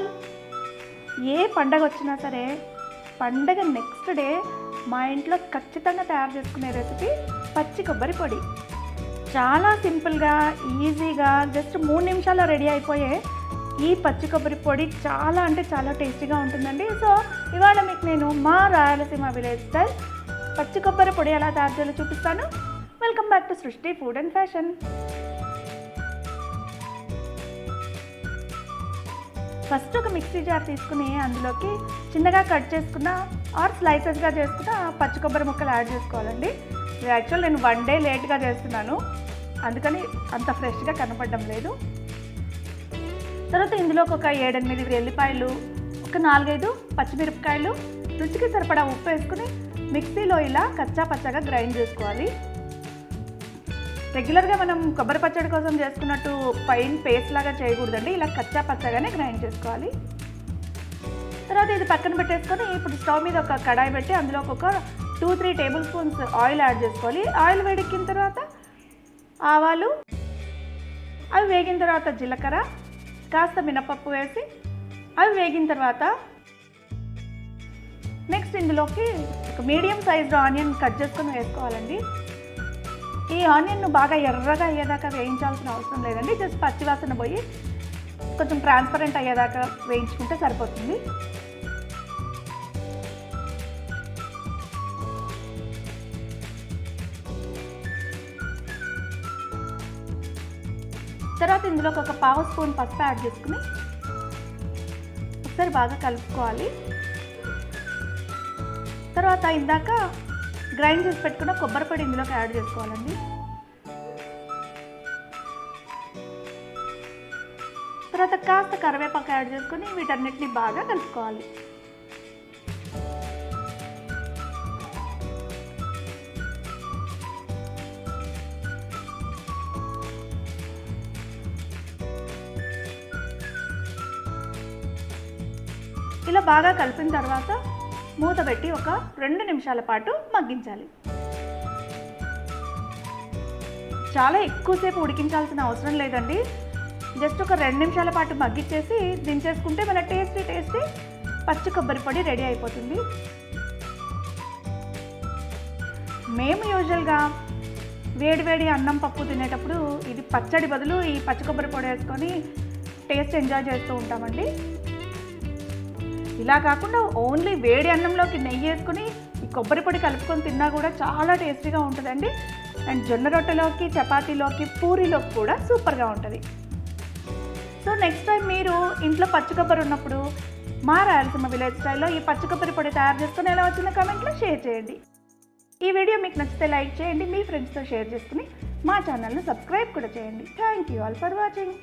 All. ఏ పండగ వచ్చినా సరే పండగ నెక్స్ట్ డే మా ఇంట్లో ఖచ్చితంగా తయారు చేసుకునే రెసిపీ పచ్చి కొబ్బరి పొడి. చాలా సింపుల్గా ఈజీగా జస్ట్ 3 నిమిషాల్లో రెడీ అయిపోయే ఈ పచ్చి కొబ్బరి పొడి చాలా అంటే చాలా టేస్టీగా ఉంటుందండి. సో ఇవాళ మీకు నేను మా రాయలసీమ విలేజ్ స్టైల్ పచ్చి కొబ్బరి పొడి ఎలా తయారు చేయాలో చూపిస్తాను. వెల్కమ్ బ్యాక్ టు సృష్టి ఫుడ్ అండ్ ఫ్యాషన్. ఫస్ట్ ఒక మిక్సీ జార్ తీసుకుని అందులోకి చిన్నగా కట్ చేసుకున్న ఆర్ స్లైసెస్గా చేసుకున్న పచ్చి కొబ్బరి ముక్కలు యాడ్ చేసుకోవాలండి. యాక్చువల్ నేను 1 డే లేట్గా చేస్తున్నాను, అందుకని అంత ఫ్రెష్గా కనపడడం లేదు. తర్వాత ఇందులోకి ఒక 7-8 వెల్లిపాయలు, ఒక 4-5 పచ్చిమిరపకాయలు, రుచికి సరిపడా ఉప్పు వేసుకుని మిక్సీలో ఇలా కచ్చా పచ్చగా గ్రైండ్ చేసుకోవాలి. రెగ్యులర్గా మనం కొబ్బరి పచ్చడి కోసం చేసుకున్నట్టు ఫైన్ పేస్ట్ లాగా చేయకూడదండి, ఇలా కచ్చా పచ్చగానే గ్రైండ్ చేసుకోవాలి. తర్వాత ఇది పక్కన పెట్టేసుకొని ఇప్పుడు స్టవ్ మీద ఒక కడాయి పెట్టి అందులో ఒక 2-3 టేబుల్ స్పూన్స్ ఆయిల్ యాడ్ చేసుకోవాలి. ఆయిల్ వేడెక్కిన తర్వాత ఆవాలు, అవి వేగిన తర్వాత జీలకర్ర, కాస్త మినపప్పు వేసి అవి వేగిన తర్వాత నెక్స్ట్ ఇందులోకి ఒక మీడియం సైజులో ఆనియన్ కట్ చేసుకొని వేసుకోవాలండి. ఈ ఆనియన్ను బాగా ఎర్రగా అయ్యేదాకా వేయించాల్సిన అవసరం లేదండి, జస్ట్ పచ్చివాసన పోయి కొంచెం ట్రాన్స్పరెంట్ అయ్యేదాకా వేయించుకుంటే సరిపోతుంది. తర్వాత ఇందులోకి ఒక 1/2 స్పూన్ పసుపు యాడ్ చేసుకుని ఒకసారి బాగా కలుపుకోవాలి. తర్వాత ఇందాక గ్రైండ్ చేసి పెట్టుకున్న కొబ్బరి పొడి ఇందులోకి యాడ్ చేసుకోవాలండి. తర్వాత కాస్త కరివేపాకు యాడ్ చేసుకొని వీటన్నిటిని బాగా కలుపుకోవాలి. ఇలా బాగా కలిపిన తర్వాత మూత పెట్టి ఒక 2 నిమిషాల పాటు మగ్గించాలి. చాలా ఎక్కువసేపు ఉడికించాల్సిన అవసరం లేదండి, జస్ట్ ఒక 2 నిమిషాల పాటు మగ్గిచ్చేసి దించేసుకుంటే మన టేస్టీ పచ్చి కొబ్బరి పొడి రెడీ అయిపోతుంది. మేము యూజువల్గా వేడివేడి అన్నం పప్పు తినేటప్పుడు ఇది పచ్చడి బదులు ఈ పచ్చి కొబ్బరి పొడి వేసుకొని టేస్ట్ ఎంజాయ్ చేస్తూ ఉంటామండి. ఇలా కాకుండా ఓన్లీ వేడి అన్నంలోకి నెయ్యి వేసుకుని ఈ కొబ్బరి పొడి కలుపుకొని తిన్నా కూడా చాలా టేస్టీగా ఉంటుందండి. అండ్ జొన్న రొట్టెలోకి, చపాతీలోకి, పూరీలోకి కూడా సూపర్గా ఉంటుంది. సో నెక్స్ట్ టైం మీరు ఇంట్లో పచ్చి కొబ్బరి ఉన్నప్పుడు మా రాయలసీమ విలేజ్ స్టైల్లో ఈ పచ్చి కొబ్బరి పొడి తయారు చేసుకుని ఎలా వచ్చిన కామెంట్లో షేర్ చేయండి. ఈ వీడియో మీకు నచ్చితే లైక్ చేయండి, మీ ఫ్రెండ్స్తో షేర్ చేసుకుని మా ఛానల్ని సబ్స్క్రైబ్ కూడా చేయండి. Thank you all for watching.